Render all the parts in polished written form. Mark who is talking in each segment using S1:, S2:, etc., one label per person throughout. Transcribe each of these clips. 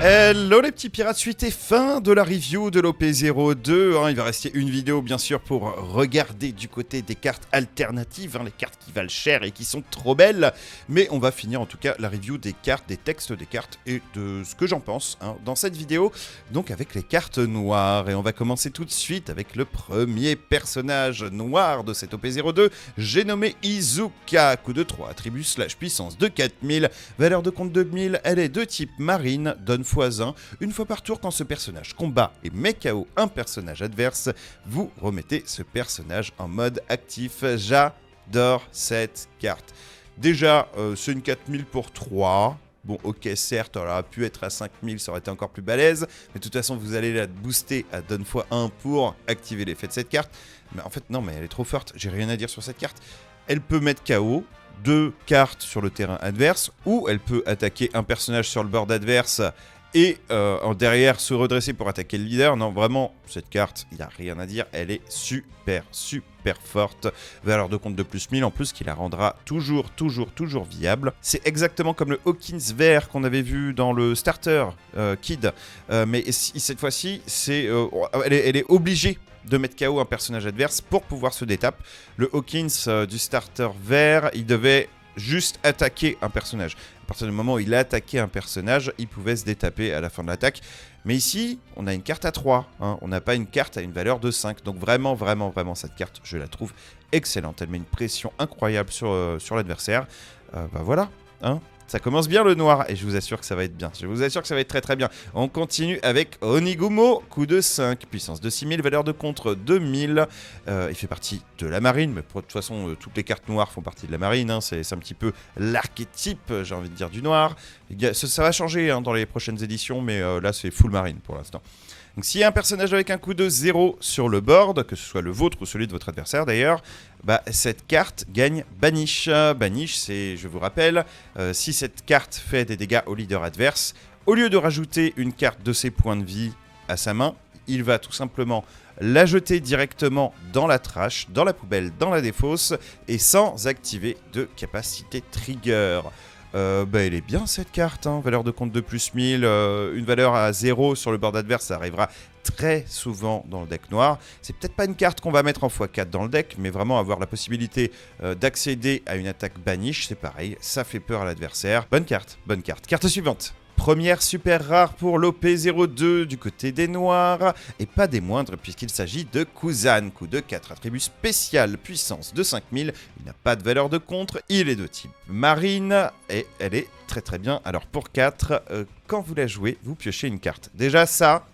S1: Hello les petits pirates, suite et fin de la review de l'OP02. Il va rester une vidéo bien sûr pour regarder du côté des cartes alternatives, les cartes qui valent cher et qui sont trop belles. Mais on va finir en tout cas la review des cartes, des textes des cartes et de ce que j'en pense dans cette vidéo. Donc avec les cartes noires. Et on va commencer tout de suite avec le premier personnage noir de cette OP02. J'ai nommé Izuka, coup de 3, attribut / puissance de 4000, valeur de compte 2000, elle est de type marine, donne x1. Une fois par tour, quand ce personnage combat et met KO un personnage adverse, vous remettez ce personnage en mode actif. J'adore cette carte. Déjà, c'est une 4000 pour 3. Bon, ok, certes, elle aurait pu être à 5000, ça aurait été encore plus balèze. Mais de toute façon, vous allez la booster à donne x1 pour activer l'effet de cette carte. Mais en fait, non, mais elle est trop forte. J'ai rien à dire sur cette carte. Elle peut mettre KO 2 cartes sur le terrain adverse, ou elle peut attaquer un personnage sur le board adverse et derrière se redresser pour attaquer le leader. Non, vraiment, cette carte, il n'y a rien à dire. Elle est super forte. Valeur de compte de plus 1000 en plus qui la rendra toujours viable. C'est exactement comme le Hawkins vert qu'on avait vu dans le starter Kid. Mais cette fois-ci, elle est obligée de mettre KO un personnage adverse pour pouvoir se détape. Le Hawkins du starter vert, il devait juste attaquer un personnage. À partir du moment où il a attaqué un personnage, il pouvait se détaper à la fin de l'attaque. Mais ici, on a une carte à 3. On n'a pas une carte à une valeur de 5. Donc vraiment, cette carte, je la trouve excellente. Elle met une pression incroyable sur l'adversaire. Voilà, ça commence bien le noir et je vous assure que ça va être bien. Je vous assure que ça va être très bien. On continue avec Onigumo, coup de 5, puissance de 6000, valeur de contre 2000. Il fait partie de la marine, mais de toute façon, toutes les cartes noires font partie de la marine. C'est un petit peu l'archétype, j'ai envie de dire, du noir. Ça va changer dans les prochaines éditions, mais là, c'est full marine pour l'instant. Donc s'il y a un personnage avec un coût de 0 sur le board, que ce soit le vôtre ou celui de votre adversaire d'ailleurs, cette carte gagne Banish. Banish, c'est, je vous rappelle, si cette carte fait des dégâts au leader adverse, au lieu de rajouter une carte de ses points de vie à sa main, il va tout simplement la jeter directement dans la trash, dans la poubelle, dans la défausse, et sans activer de capacité trigger. Elle est bien cette carte, valeur de compte de plus 1000, une valeur à 0 sur le board adverse, ça arrivera très souvent dans le deck noir. C'est peut-être pas une carte qu'on va mettre en x4 dans le deck, mais vraiment avoir la possibilité d'accéder à une attaque banish, c'est pareil, ça fait peur à l'adversaire. Bonne carte. Carte suivante. Première super rare pour l'OP02 du côté des noirs, et pas des moindres puisqu'il s'agit de Kuzan, coup de 4, attribut spécial, puissance de 5000, il n'a pas de valeur de contre, il est de type marine, et elle est très bien. Alors pour 4, quand vous la jouez, vous piochez une carte. Déjà ça,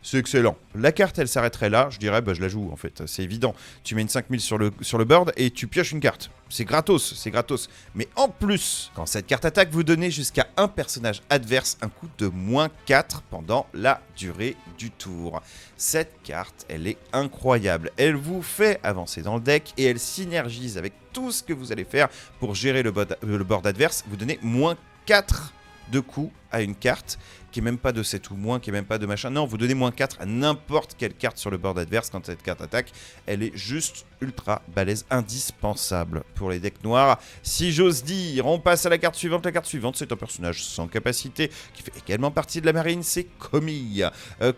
S1: c'est excellent. La carte, elle s'arrêterait là, je dirais, je la joue en fait, c'est évident. Tu mets une 5000 sur le board et tu pioches une carte. C'est gratos. Mais en plus, quand cette carte attaque, vous donnez jusqu'à un personnage adverse un coup de -4 pendant la durée du tour. Cette carte, elle est incroyable. Elle vous fait avancer dans le deck et elle synergise avec tout ce que vous allez faire pour gérer le board adverse. Vous donnez -4 de coups à une carte qui est même pas de 7 ou moins, qui est même pas de machin. Non, vous donnez -4 à n'importe quelle carte sur le board adverse quand cette carte attaque. Elle est juste ultra balèze, indispensable pour les decks noirs. Si j'ose dire, on passe à la carte suivante. La carte suivante, c'est un personnage sans capacité qui fait également partie de la marine, c'est Komi.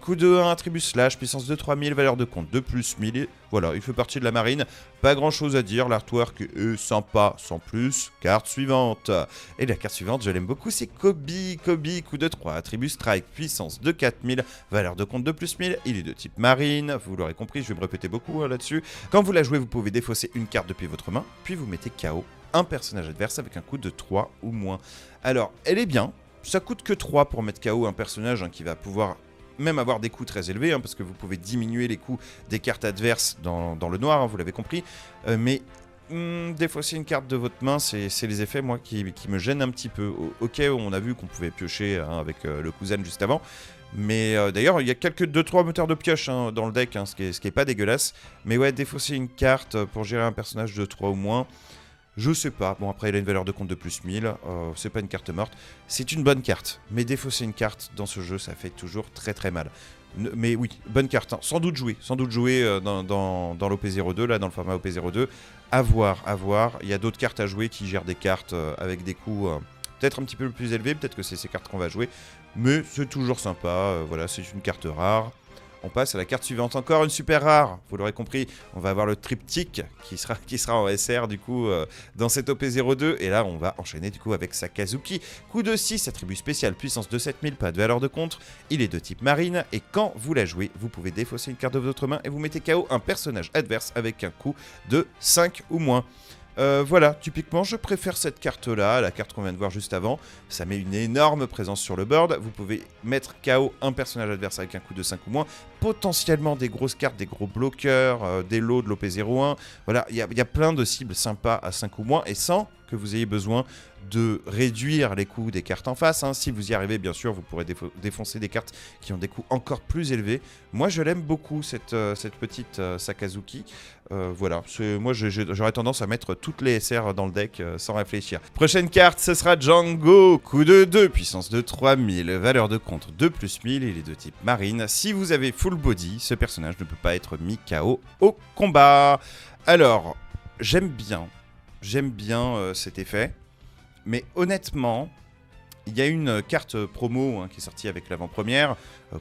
S1: Coup de 1, attribut /, puissance de 3000, valeur de compte de plus 1000. Voilà, il fait partie de la marine. Pas grand chose à dire, l'artwork est sympa sans plus. Carte suivante. Et la carte suivante, je l'aime beaucoup, c'est Kobi. Kobi, coup de 3, attribut strike, puissance de 4000, valeur de compte de plus 1000. Il est de type marine, vous l'aurez compris, je vais me répéter beaucoup là-dessus. Quand vous la jouez, vous pouvez défausser une carte depuis votre main, puis vous mettez KO un personnage adverse avec un coût de 3 ou moins. Alors, elle est bien, ça coûte que 3 pour mettre KO un personnage qui va pouvoir même avoir des coûts très élevés, parce que vous pouvez diminuer les coûts des cartes adverses dans le noir, vous l'avez compris, mais défausser une carte de votre main, c'est les effets moi qui me gênent un petit peu. Ok, on a vu qu'on pouvait piocher avec le Kuzan juste avant, mais d'ailleurs il y a 2-3 moteurs de pioche dans le deck, ce qui est pas dégueulasse, mais ouais, défausser une carte pour gérer un personnage de 3 ou moins, je sais pas. Bon, après il a une valeur de compte de plus 1000, c'est pas une carte morte, c'est une bonne carte, mais défausser une carte dans ce jeu, ça fait toujours très mal. Mais oui, bonne carte, sans doute jouer dans l'OP02, là, dans le format OP02. À voir. Il y a d'autres cartes à jouer qui gèrent des cartes avec des coûts peut-être un petit peu plus élevés. Peut-être que c'est ces cartes qu'on va jouer. mais c'est toujours sympa. Voilà, c'est une carte rare. On passe à la carte suivante, encore une super rare. Vous l'aurez compris, on va avoir le triptyque qui sera en SR du coup dans cette OP02. Et là, on va enchaîner du coup avec Sakazuki. Coup de 6, attribut spécial, puissance de 7000, pas de valeur de contre. Il est de type marine et quand vous la jouez, vous pouvez défausser une carte de votre main et vous mettez KO un personnage adverse avec un coup de 5 ou moins. Voilà, typiquement je préfère cette carte là, la carte qu'on vient de voir juste avant. Ça met une énorme présence sur le board. Vous pouvez mettre KO un personnage adverse avec un coup de 5 ou moins. Potentiellement des grosses cartes, des gros bloqueurs, des lots de l'OP01. Voilà, il y a plein de cibles sympas à 5 ou moins et sans que vous ayez besoin de réduire les coûts des cartes en face. Si vous y arrivez, bien sûr, vous pourrez défoncer des cartes qui ont des coûts encore plus élevés. Moi, je l'aime beaucoup, cette petite Sakazuki. Voilà, moi, j'aurais tendance à mettre toutes les SR dans le deck sans réfléchir. Prochaine carte, ce sera Django. Coup de 2, puissance de 3000, valeur de contre 2+1000, il est de type marine. Si vous avez full body, ce personnage ne peut pas être mis KO au combat. Alors, j'aime bien cet effet. Mais honnêtement, il y a une carte promo qui est sortie avec l'avant-première,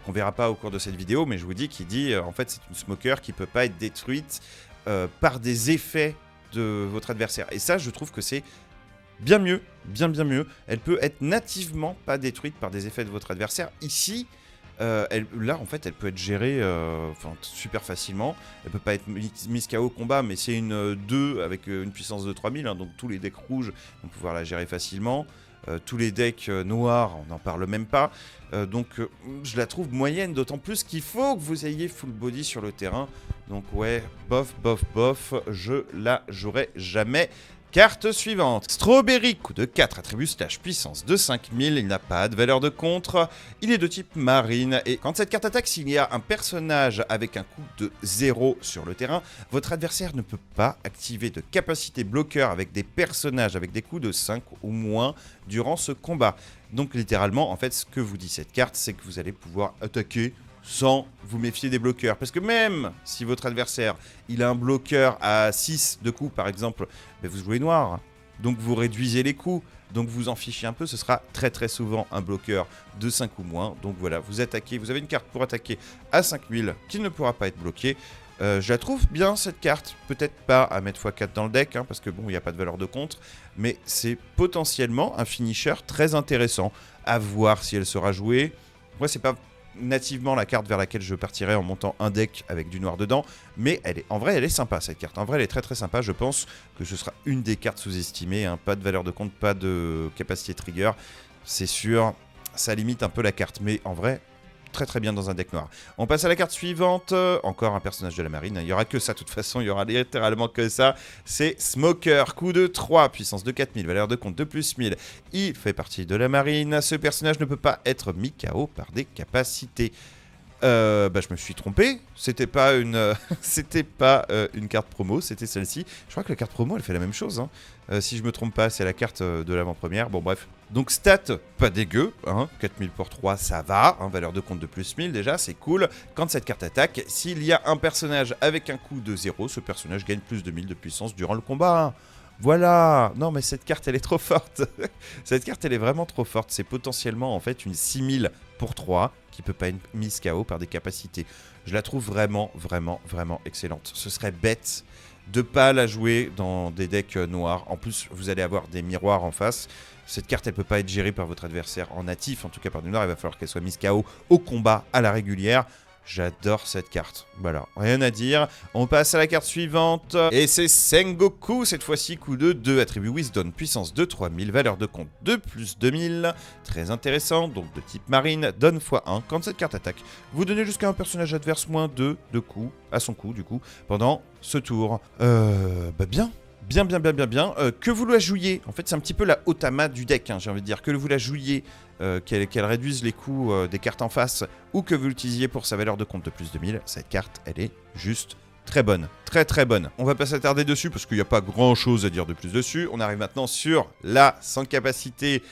S1: qu'on verra pas au cours de cette vidéo, mais je vous dis qu'il dit en fait c'est une smoker qui peut pas être détruite par des effets de votre adversaire. Et ça, je trouve que c'est bien mieux, bien mieux. Elle peut être nativement pas détruite par des effets de votre adversaire. Ici, là en fait elle peut être gérée super facilement. Elle peut pas être mise KO au combat, mais c'est une 2 avec une puissance de 3000, donc tous les decks rouges vont pouvoir la gérer facilement. Tous les decks noirs, on n'en parle même pas. Donc je la trouve moyenne, d'autant plus qu'il faut que vous ayez full body sur le terrain. Donc ouais, bof, je la jouerai jamais. Carte suivante, Strawberry, coup de 4, attribut slash puissance de 5000, il n'a pas de valeur de contre, il est de type marine, et quand cette carte attaque, s'il y a un personnage avec un coût de 0 sur le terrain, votre adversaire ne peut pas activer de capacité bloqueur avec des personnages avec des coups de 5 ou moins durant ce combat. Donc littéralement, en fait, ce que vous dit cette carte, c'est que vous allez pouvoir attaquer sans vous méfier des bloqueurs. Parce que même si votre adversaire il a un bloqueur à 6 de coups par exemple, mais vous jouez noir, donc vous réduisez les coups, donc vous en fichez un peu, ce sera très souvent un bloqueur de 5 ou moins. Donc voilà, vous attaquez, vous avez une carte pour attaquer à 5000 qui ne pourra pas être bloquée. Je la trouve bien cette carte, peut-être pas à mettre x4 dans le deck, parce que bon, il n'y a pas de valeur de contre, mais c'est potentiellement un finisher très intéressant, à voir si elle sera jouée. Moi c'est pas nativement la carte vers laquelle je partirais en montant un deck avec du noir dedans, mais en vrai elle est sympa cette carte, en vrai elle est très sympa. Je pense que ce sera une des cartes sous-estimées, pas de valeur de compte, pas de capacité trigger, c'est sûr, ça limite un peu la carte, mais en vrai très bien dans un deck noir. On passe à la carte suivante, encore un personnage de la marine, il n'y aura que ça de toute façon, il y aura littéralement que ça, c'est Smoker, coup de 3, puissance de 4000, valeur de compte de +1000, il fait partie de la marine, ce personnage ne peut pas être mis KO par des capacités. Je me suis trompé, c'était pas une carte promo, c'était celle-ci. Je crois que la carte promo elle fait la même chose, si je me trompe pas, c'est la carte de l'avant-première, bon bref. Donc stat, pas dégueu, 4000 pour 3 ça va, valeur de compte de +1000 déjà, c'est cool. Quand cette carte attaque, s'il y a un personnage avec un coût de 0, ce personnage gagne plus de 1000 de puissance durant le combat. Voilà. Non mais cette carte elle est trop forte. Cette carte elle est vraiment trop forte, c'est potentiellement en fait une 6000 pour 3 qui peut pas être mise KO par des capacités. Je la trouve vraiment excellente. Ce serait bête de pas la jouer dans des decks noirs. En plus, vous allez avoir des miroirs en face. Cette carte, elle peut pas être gérée par votre adversaire en natif, en tout cas par du noir. Il va falloir qu'elle soit mise KO au combat à la régulière. J'adore cette carte. Voilà, rien à dire. On passe à la carte suivante. Et c'est Sengoku, cette fois-ci, coup de 2, attribut Wisdom, puissance de 3000, valeur de compte de +2000. Très intéressant, donc de type marine, donne x1. Quand cette carte attaque, vous donnez jusqu'à un personnage adverse -2 de coups, à son coup, du coup, pendant ce tour. Bien. Que vous la jouiez, en fait c'est un petit peu la Otama du deck, j'ai envie de dire, que vous la jouiez, qu'elle réduise les coûts des cartes en face, ou que vous l'utilisiez pour sa valeur de compte de +2000, cette carte elle est juste très bonne, très bonne. On va pas s'attarder dessus parce qu'il n'y a pas grand chose à dire de plus dessus. On arrive maintenant sur la sans capacité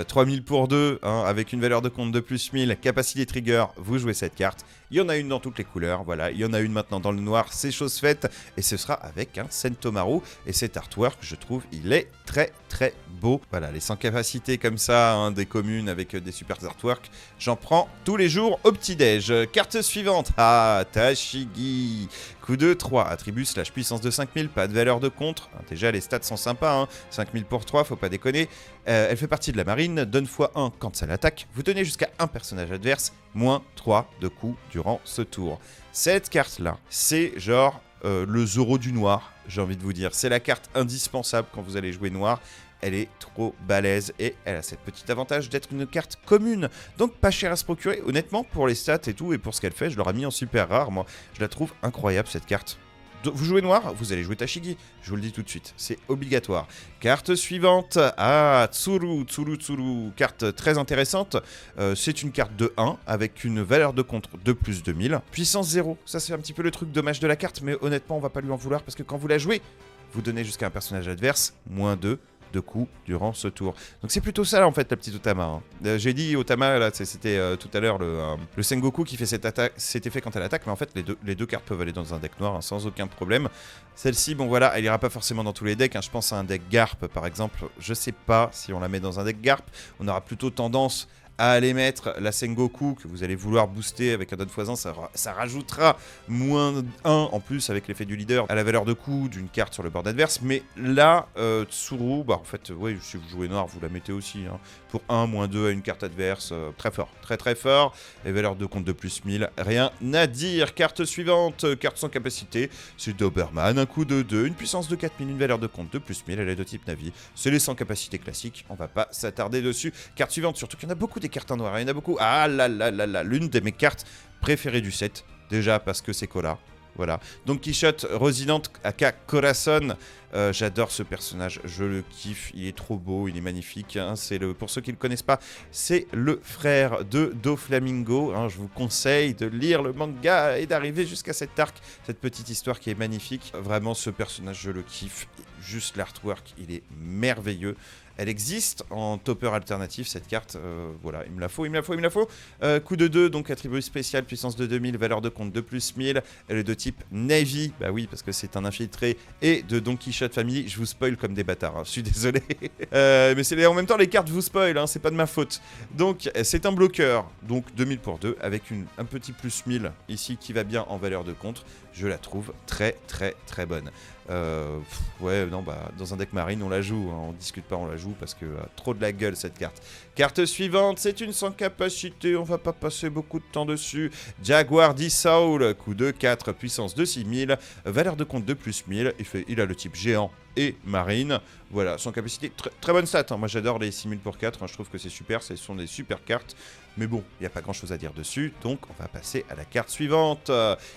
S1: 3000 pour 2, avec une valeur de compte de +1000, capacité trigger, vous jouez cette carte Il y en a une dans toutes les couleurs, voilà. Il y en a une maintenant dans le noir, c'est chose faite. Et ce sera avec un Sentomaru. Et cet artwork, je trouve, il est très très beau. Voilà, les 100 capacités comme ça, hein, des communes avec des super artworks. J'en prends tous les jours au petit-déj. Carte suivante. Ah, Tashigi. Coup de 3, attribut / puissance de 5000, pas de valeur de contre. Déjà, les stats sont sympas, hein. 5000 pour 3, faut pas déconner. Elle fait partie de la marine, donne x1 quand ça l'attaque. Vous donnez jusqu'à un personnage adverse, moins 3 de coups durant ce tour. Cette carte-là, c'est genre le Zoro du noir, j'ai envie de vous dire. C'est la carte indispensable quand vous allez jouer noir. Elle est trop balèze et elle a cette petite avantage d'être une carte commune. Donc pas cher à se procurer. Honnêtement, pour les stats et tout et pour ce qu'elle fait, je l'aurais mis en super rare. Moi, je la trouve incroyable cette carte. Vous jouez noir, vous allez jouer Tashigi. Je vous le dis tout de suite, c'est obligatoire. Carte suivante. Ah, Tsuru. Carte très intéressante. C'est une carte de 1 avec une valeur de contre de plus 2000. Puissance 0. Ça, c'est un petit peu le truc dommage de la carte, mais honnêtement, on va pas lui en vouloir parce que quand vous la jouez, vous donnez jusqu'à un personnage adverse, moins 2 de coups durant ce tour. Donc c'est plutôt ça là, en fait, la petite Otama. Hein. J'ai dit Otama, là, c'était tout à l'heure le Sengoku qui fait cet effet quand elle attaque, mais en fait les deux cartes peuvent aller dans un deck noir hein, sans aucun problème. Celle-ci, bon voilà, elle ira pas forcément dans tous les decks. Hein. Je pense à un deck Garp par exemple. Je sais pas si on la met dans un deck Garp. On aura plutôt tendance à aller mettre la Sengoku que vous allez vouloir booster avec un don x1, ça rajoutera moins 1 en plus avec l'effet du leader à la valeur de coup d'une carte sur le board adverse. Mais là, Tsuru, bah en fait, ouais, si vous jouez noir, vous la mettez aussi. Hein, pour 1, moins 2 à une carte adverse, très fort, très très fort. Et valeur de compte de plus 1000, rien à dire. Carte suivante, carte sans capacité, c'est Doberman, un coup de 2, une puissance de 4000, une valeur de compte de plus 1000, elle est de type Navi. C'est les sans capacités classiques, on va pas s'attarder dessus. Carte suivante, surtout qu'il y en a beaucoup des cartes en noir, il y en a beaucoup. Ah là là là là, l'une de mes cartes préférées du set, déjà parce que c'est Cola. Voilà. Donc Quichotte, Resident aka Corazon. J'adore ce personnage, je le kiffe, il est trop beau, il est magnifique. Hein. Pour ceux qui ne le connaissent pas, c'est le frère de Doflamingo. Hein. Je vous conseille de lire le manga et d'arriver jusqu'à cet arc, cette petite histoire qui est magnifique. Vraiment, ce personnage, je le kiffe. Juste l'artwork, il est merveilleux. Elle existe en topper alternatif, cette carte. Voilà, il me la faut. Coup de 2, donc attribut spécial, puissance de 2000, valeur de compte de plus 1000. Elle est de type Navy, bah oui, parce que c'est un infiltré, et de Don Quichotte Family. Je vous spoil comme des bâtards, hein. Je suis désolé. Mais en même temps, les cartes vous spoil, hein, c'est pas de ma faute. Donc, c'est un bloqueur, donc 2000 pour 2, avec un petit plus 1000 ici qui va bien en valeur de contre. Je la trouve très très très bonne. Ouais, non, bah, dans un deck marine, on la joue, hein, on discute pas, on la joue parce que trop de la gueule cette carte. Carte suivante, c'est une sans capacité, on va pas passer beaucoup de temps dessus. Jaguar D-Soul, coup de 4, puissance de 6000, valeur de compte de plus 1000, il a le type géant et marine. Voilà, sans capacité, très bonne stat. Hein. Moi j'adore les 6000 pour 4, hein, je trouve que c'est super, ce sont des super cartes. Mais bon, il n'y a pas grand chose à dire dessus, donc on va passer à la carte suivante.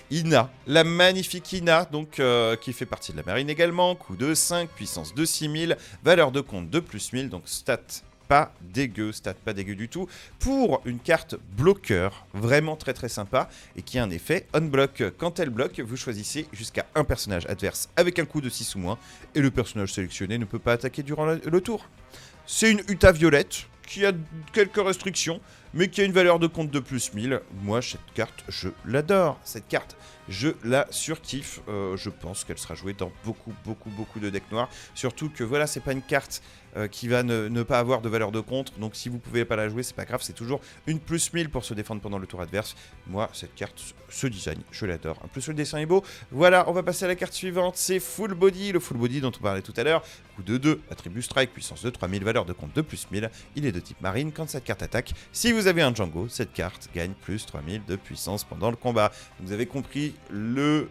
S1: Ina, la magnifique Ina, donc qui fait partie de la marine également. Coup de 5, puissance de 6000, valeur de compte de plus 1000, donc stat pas dégueu du tout. Pour une carte bloqueur, vraiment très très sympa, et qui a un effet on-block. Quand elle bloque, vous choisissez jusqu'à un personnage adverse avec un coup de 6 ou moins, et le personnage sélectionné ne peut pas attaquer durant le tour. C'est une Uta violette, qui a quelques restrictions, mais qui a une valeur de compte de plus 1000. Moi, cette carte, je l'adore. Cette carte, je la surkiffe. Je pense qu'elle sera jouée dans beaucoup de decks noirs. Surtout que voilà, c'est pas une carte qui va ne pas avoir de valeur de contre. Donc si vous pouvez pas la jouer, c'est pas grave. C'est toujours une plus 1000 pour se défendre pendant le tour adverse. Moi, cette carte, ce design, je l'adore. En plus, le dessin est beau. Voilà, on va passer à la carte suivante. C'est Full Body. Le Full Body dont on parlait tout à l'heure. Coup de 2, attribut strike, puissance de 3000, valeur de compte de plus 1000. Il est de type marine. Quand cette carte attaque, si vous avez un Django, cette carte gagne plus 3000 de puissance pendant le combat. Vous avez compris, le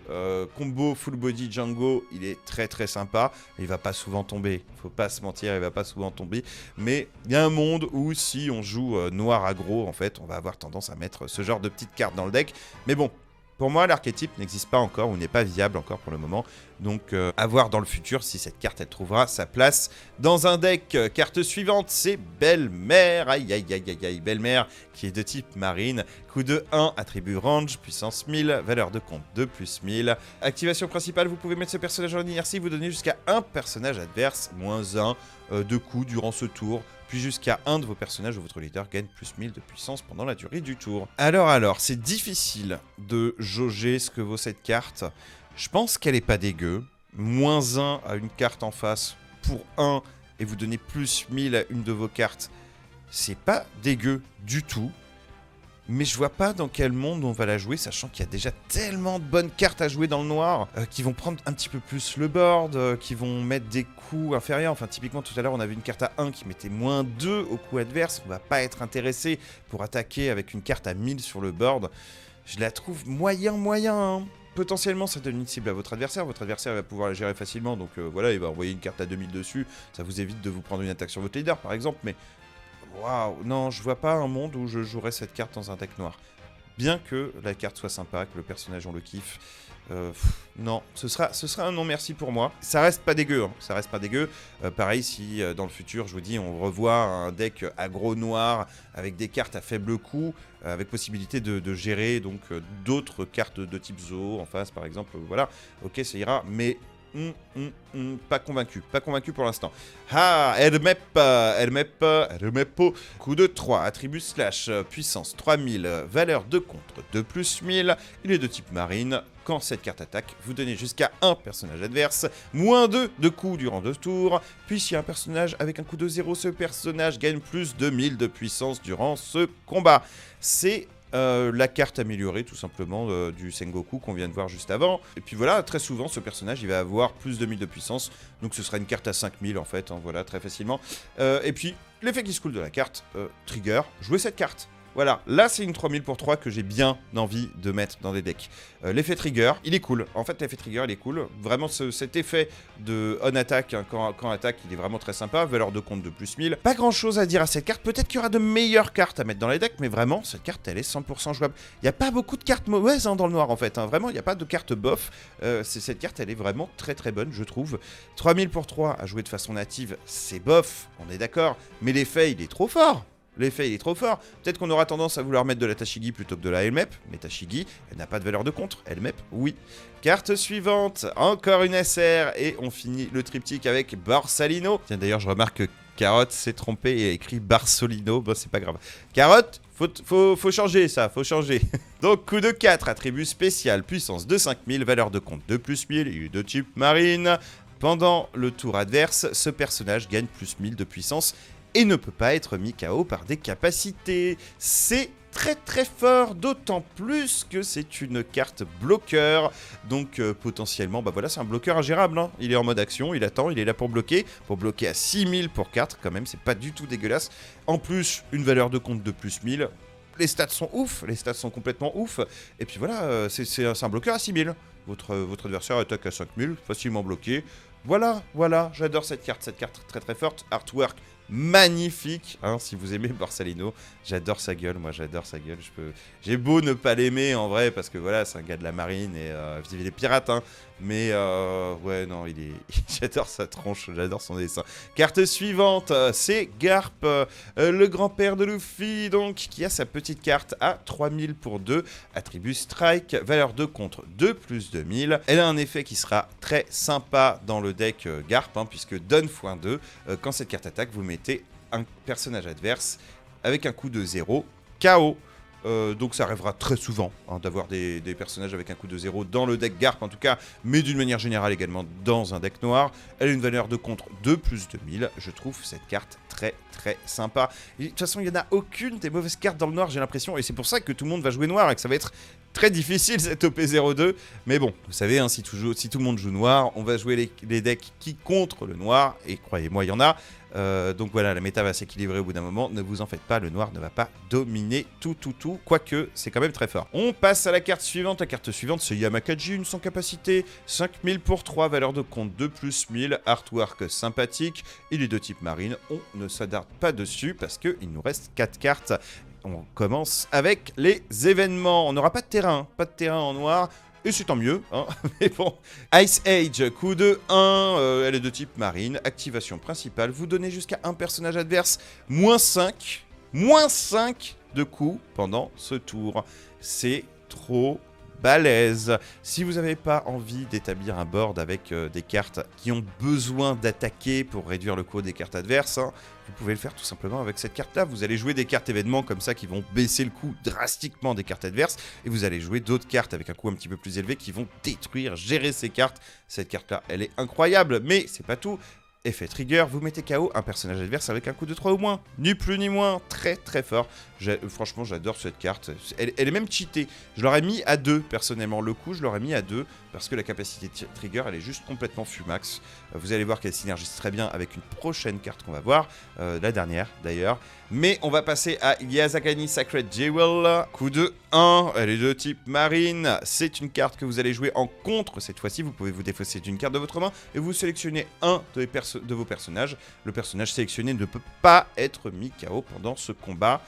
S1: combo Full Body Django, il est très très sympa. Il va pas souvent tomber, faut pas se mentir, il va pas souvent tomber. Mais il y a un monde où si on joue noir aggro, en fait, on va avoir tendance à mettre ce genre de petites cartes dans le deck. Mais bon, pour moi, l'archétype n'existe pas encore ou n'est pas viable encore pour le moment. Donc, à voir dans le futur si cette carte, elle trouvera sa place dans un deck. Carte suivante, c'est Belle-Mère. Aïe, aïe, aïe, aïe, aïe. Belle-Mère qui est de type marine. Coup de 1, attribut range, puissance 1000, valeur de compte 2 plus 1000. Activation principale, vous pouvez mettre ce personnage en inertie, vous donnez jusqu'à un personnage adverse, moins 1 de coups durant ce tour, puis jusqu'à un de vos personnages ou votre leader gagne plus 1000 de puissance pendant la durée du tour. Alors, c'est difficile de jauger ce que vaut cette carte. Je pense qu'elle est pas dégueu. Moins 1 à une carte en face pour 1 et vous donnez plus 1000 à une de vos cartes. C'est pas dégueu du tout. Mais je vois pas dans quel monde on va la jouer, sachant qu'il y a déjà tellement de bonnes cartes à jouer dans le noir, qui vont prendre un petit peu plus le board, qui vont mettre des coups inférieurs. Enfin, typiquement, tout à l'heure, on avait une carte à 1 qui mettait moins 2 au coup adverse. On va pas être intéressé pour attaquer avec une carte à 1000 sur le board. Je la trouve moyen, hein. Potentiellement, ça donne une cible à votre adversaire. Votre adversaire va pouvoir la gérer facilement. Donc voilà, il va envoyer une carte à 2000 dessus. Ça vous évite de vous prendre une attaque sur votre leader, par exemple. Mais waouh, non, je vois pas un monde où je jouerais cette carte dans un deck noir. Bien que la carte soit sympa, que le personnage on le kiffe, non, ce sera un non merci pour moi. Ça reste pas dégueu, hein, ça reste pas dégueu. Pareil, si dans le futur, je vous dis, on revoit un deck aggro noir avec des cartes à faible coût, avec possibilité de gérer donc d'autres cartes de type zoo en face, par exemple, voilà, ok, ça ira, mais pas convaincu pour l'instant. Ah, Hermepo, coup de 3, attribut slash, puissance 3000, valeur de contre 2 plus 1000, il est de type marine. Quand cette carte attaque, vous donnez jusqu'à un personnage adverse, moins 2 de coups durant 2 tours, puis s'il y a un personnage avec un coup de 0, ce personnage gagne plus de 1000 de puissance durant ce combat. C'est la carte améliorée tout simplement du Sengoku qu'on vient de voir juste avant. Et puis voilà, très souvent ce personnage il va avoir plus de 1000 de puissance, donc ce sera une carte à 5000 en fait, hein, voilà, très facilement. Et puis l'effet qui se coule de la carte, trigger, jouez cette carte. Voilà, là c'est une 3000 pour 3 que j'ai bien envie de mettre dans des decks. L'effet trigger, il est cool. En fait, l'effet trigger, il est cool. Vraiment, cet effet de on-attack, hein, quand attaque, il est vraiment très sympa. Valeur de compte de plus 1000. Pas grand-chose à dire à cette carte. Peut-être qu'il y aura de meilleures cartes à mettre dans les decks, mais vraiment, cette carte, elle est 100% jouable. Il n'y a pas beaucoup de cartes mauvaises hein, dans le noir, en fait. Hein. Vraiment, il n'y a pas de carte bof. Cette carte, elle est vraiment très très bonne, je trouve. 3000 pour 3 à jouer de façon native, c'est bof, on est d'accord. Mais l'effet, il est trop fort. L'effet il est trop fort. Peut-être qu'on aura tendance à vouloir mettre de la Tashigi plutôt que de la Helmep. Mais Tashigi, elle n'a pas de valeur de contre. Helmep, oui. Carte suivante, encore une SR. Et on finit le triptyque avec Borsalino. Tiens, d'ailleurs, je remarque que Carotte s'est trompé et a écrit Barsolino. Bon, c'est pas grave. Carotte, faut changer ça, faut changer. Donc, coup de 4, attribut spécial, puissance de 5000, valeur de compte de plus 1000, il est de type marine. Pendant le tour adverse, ce personnage gagne plus 1000 de puissance et ne peut pas être mis KO par des capacités. C'est très très fort, d'autant plus que c'est une carte bloqueur. Donc potentiellement, bah voilà, c'est un bloqueur ingérable. Hein. Il est en mode action, il attend, il est là pour bloquer à 6000 pour 4 quand même, c'est pas du tout dégueulasse. En plus, une valeur de compte de plus 1000. Les stats sont ouf, les stats sont complètement ouf. Et puis voilà, c'est un bloqueur à 6000. Votre adversaire attaque à 5000, facilement bloqué. Voilà, j'adore cette carte très très forte. Artwork magnifique, hein, si vous aimez Borsalino, j'adore sa gueule, j'ai beau ne pas l'aimer en vrai, parce que voilà, c'est un gars de la marine et il est pirate, hein, mais ouais, non, j'adore sa tronche, j'adore son dessin. Carte suivante, c'est Garp, le grand-père de Luffy, donc, qui a sa petite carte à 3000 pour 2, attribut strike, valeur de contre 2 plus 2000. Elle a un effet qui sera très sympa dans le deck Garp, hein, puisque donne x2, quand cette carte attaque, vous mettez un personnage adverse avec un coup de 0 KO. Donc ça arrivera très souvent hein, d'avoir des personnages avec un coup de 0 dans le deck Garp en tout cas, mais d'une manière générale également dans un deck noir. Elle a une valeur de contre de plus 2000. Je trouve cette carte très très sympa. Et de toute façon, il n'y en a aucune des mauvaises cartes dans le noir, j'ai l'impression, et c'est pour ça que tout le monde va jouer noir et que ça va être très difficile cette OP02. Mais bon, vous savez, hein, si tout le monde joue noir, on va jouer les decks qui contre le noir, et croyez-moi, il y en a. Donc voilà, la méta va s'équilibrer au bout d'un moment, ne vous en faites pas, le noir ne va pas dominer tout, quoique c'est quand même très fort. On passe à la carte suivante, c'est Yamakaji, une sans capacité, 5000 pour 3, valeur de compte 2 plus 1000, artwork sympathique, il est de type marine, on ne s'attarde pas dessus parce qu'il nous reste 4 cartes. On commence avec les événements, on n'aura pas de terrain en noir. Et c'est tant mieux, hein. Mais bon. Ice Age, coup de 1, elle est de type marine. Activation principale, vous donnez jusqu'à un personnage adverse, moins 5 moins 5 de coups pendant ce tour. C'est trop balèze. Si vous n'avez pas envie d'établir un board avec des cartes qui ont besoin d'attaquer pour réduire le coût des cartes adverses, hein, vous pouvez le faire tout simplement avec cette carte-là. Vous allez jouer des cartes événements comme ça qui vont baisser le coût drastiquement des cartes adverses, et vous allez jouer d'autres cartes avec un coût un petit peu plus élevé qui vont détruire, gérer ces cartes. Cette carte-là, elle est incroyable, mais c'est pas tout. Effet trigger, vous mettez KO un personnage adverse avec un coup de 3 ou moins. Ni plus ni moins, très très fort. Franchement, j'adore cette carte. Elle est même cheatée. Je l'aurais mis à 2, personnellement. Le coup, je l'aurais mis à 2, parce que la capacité trigger, elle est juste complètement fumax. Vous allez voir qu'elle synergise très bien avec une prochaine carte qu'on va voir. La dernière, d'ailleurs. Mais on va passer à Yazakani Sacred Jewel. Coup de 1, elle est de type marine. C'est une carte que vous allez jouer en contre. Cette fois-ci, vous pouvez vous défausser d'une carte de votre main et vous sélectionnez un de vos personnages. Le personnage sélectionné ne peut pas être mis KO pendant ce combat.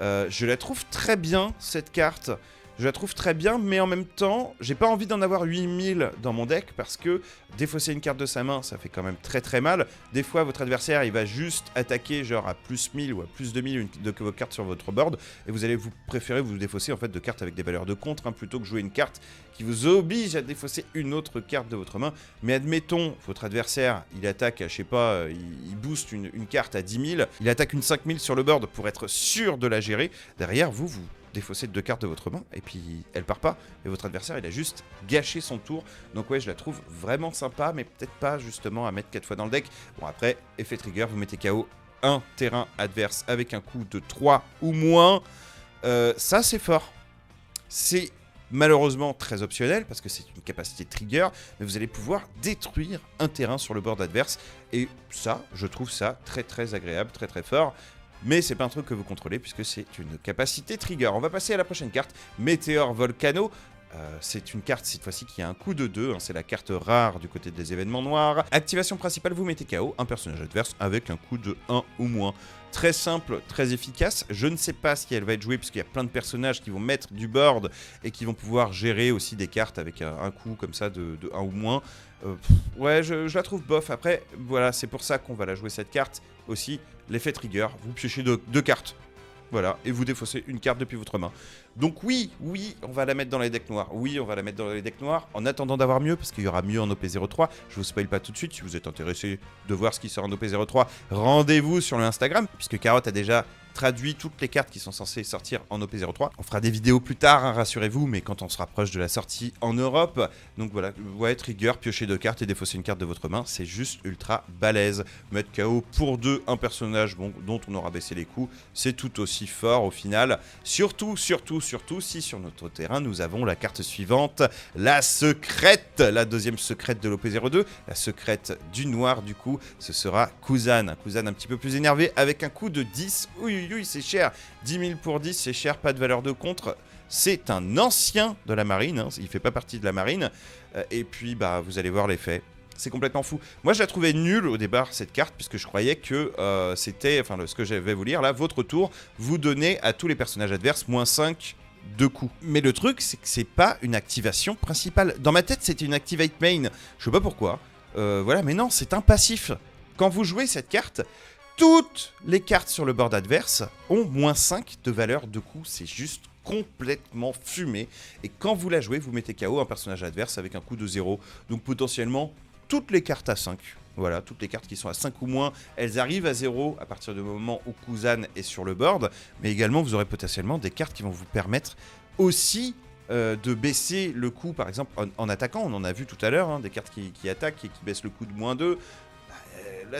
S1: Je la trouve très bien, cette carte. Je la trouve très bien, mais en même temps, j'ai pas envie d'en avoir 8000 dans mon deck, parce que défausser une carte de sa main, ça fait quand même très très mal. Des fois, votre adversaire, il va juste attaquer genre à plus 1000 ou à plus 2000 de vos cartes sur votre board, et vous allez préférer vous défausser en fait de cartes avec des valeurs de contre, hein, plutôt que jouer une carte qui vous oblige à défausser une autre carte de votre main. Mais admettons, votre adversaire, il attaque, je sais pas, il booste une carte à 10 000, il attaque une 5000 sur le board pour être sûr de la gérer. Derrière, vous défausser 2 cartes de votre main, et puis elle part pas, et votre adversaire il a juste gâché son tour. Donc ouais, je la trouve vraiment sympa, mais peut-être pas justement à mettre 4 fois dans le deck. Bon, après, effet trigger, vous mettez KO un terrain adverse avec un coût de 3 ou moins. Ça c'est fort. C'est malheureusement très optionnel, parce que c'est une capacité trigger, mais vous allez pouvoir détruire un terrain sur le board adverse, et ça, je trouve ça très très agréable, très très fort. Mais c'est pas un truc que vous contrôlez, puisque c'est une capacité trigger. On va passer à la prochaine carte, Météor Volcano. C'est une carte cette fois-ci qui a un coût de 2, hein, c'est la carte rare du côté des événements noirs. Activation principale, vous mettez KO un personnage adverse avec un coût de 1 ou moins. Très simple, très efficace. Je ne sais pas si elle va être jouée, puisqu'il y a plein de personnages qui vont mettre du board et qui vont pouvoir gérer aussi des cartes avec un coût comme ça de 1 ou moins. Ouais, je la trouve bof. Après, voilà, c'est pour ça qu'on va la jouer cette carte aussi. L'effet trigger, vous piochez 2 cartes. Voilà, et vous défaussez une carte depuis votre main. Donc oui, on va la mettre dans les decks noirs. Oui, on va la mettre dans les decks noirs, en attendant d'avoir mieux, parce qu'il y aura mieux en OP03. Je vous spoil pas tout de suite. Si vous êtes intéressé de voir ce qui sort en OP03, rendez-vous sur le Instagram, puisque Carotte a déjà traduit toutes les cartes qui sont censées sortir en OP03. On fera des vidéos plus tard, hein, rassurez-vous, mais quand on se rapproche de la sortie en Europe. Donc voilà, ouais, trigger, piocher 2 cartes et défausser une carte de votre main, c'est juste ultra balèze. Mettre KO pour 2 un personnage dont on aura baissé les coûts, c'est tout aussi fort au final. Surtout si sur notre terrain nous avons la carte suivante, la secrète, la deuxième secrète de l'OP02, la secrète du noir. Du coup, ce sera Kuzan, un Kuzan un petit peu plus énervé avec un coût de 10. Oui, c'est cher. 10 000 pour 10, c'est cher, pas de valeur de contre. C'est un ancien de la marine, hein, il fait pas partie de la marine. Et puis, bah, vous allez voir l'effet. C'est complètement fou. Moi, je la trouvais nulle au départ, cette carte, puisque je croyais que c'était, enfin, ce que je vais vous lire là, votre tour, vous donnez à tous les personnages adverses moins 5 de coups. Mais le truc, c'est que c'est pas une activation principale. Dans ma tête, c'était une activate main. Je sais pas pourquoi. Voilà, mais non, c'est un passif. Quand vous jouez cette carte, toutes les cartes sur le board adverse ont moins 5 de valeur de coup. C'est juste complètement fumé. Et quand vous la jouez, vous mettez KO un personnage adverse avec un coût de 0. Donc potentiellement, toutes les cartes à 5. Voilà, toutes les cartes qui sont à 5 ou moins, elles arrivent à 0 à partir du moment où Kuzan est sur le board. Mais également, vous aurez potentiellement des cartes qui vont vous permettre aussi de baisser le coût, par exemple, en attaquant. On en a vu tout à l'heure, hein, des cartes qui attaquent et qui baissent le coût de moins 2. Là,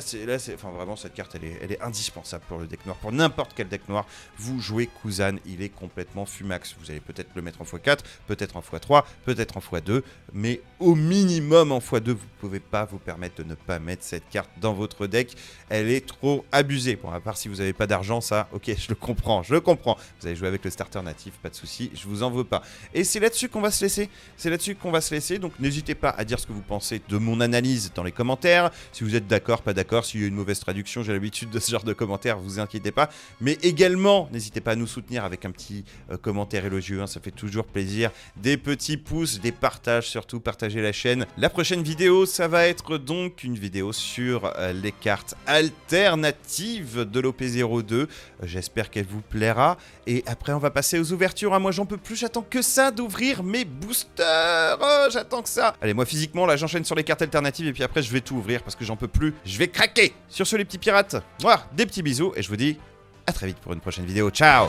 S1: enfin, vraiment, cette carte, elle est indispensable pour le deck noir. Pour n'importe quel deck noir, vous jouez Kuzan, il est complètement fumax. Vous allez peut-être le mettre en x4, peut-être en x3, peut-être en x2, mais au minimum en x2, vous ne pouvez pas vous permettre de ne pas mettre cette carte dans votre deck. Elle est trop abusée. Bon, à part si vous n'avez pas d'argent, ça, ok, je le comprends. Vous allez jouer avec le starter natif, pas de souci, je vous en veux pas. Et c'est là-dessus qu'on va se laisser. Donc n'hésitez pas à dire ce que vous pensez de mon analyse dans les commentaires. Si vous êtes d'accord, pas d'accord, d'accord. S'il y a une mauvaise traduction, j'ai l'habitude de ce genre de commentaires, vous inquiétez pas. Mais également, n'hésitez pas à nous soutenir avec un petit commentaire élogieux, hein, ça fait toujours plaisir. Des petits pouces, des partages, surtout partagez la chaîne. La prochaine vidéo, ça va être donc une vidéo sur les cartes alternatives de l'OP02. J'espère qu'elle vous plaira. Et après, on va passer aux ouvertures. Moi, j'en peux plus, j'attends que ça d'ouvrir mes boosters. Oh, j'attends que ça. Allez, moi, physiquement, là, j'enchaîne sur les cartes alternatives et puis après, je vais tout ouvrir parce que j'en peux plus. Je vais craquer. Sur ce, les petits pirates, des petits bisous et je vous dis à très vite pour une prochaine vidéo. Ciao!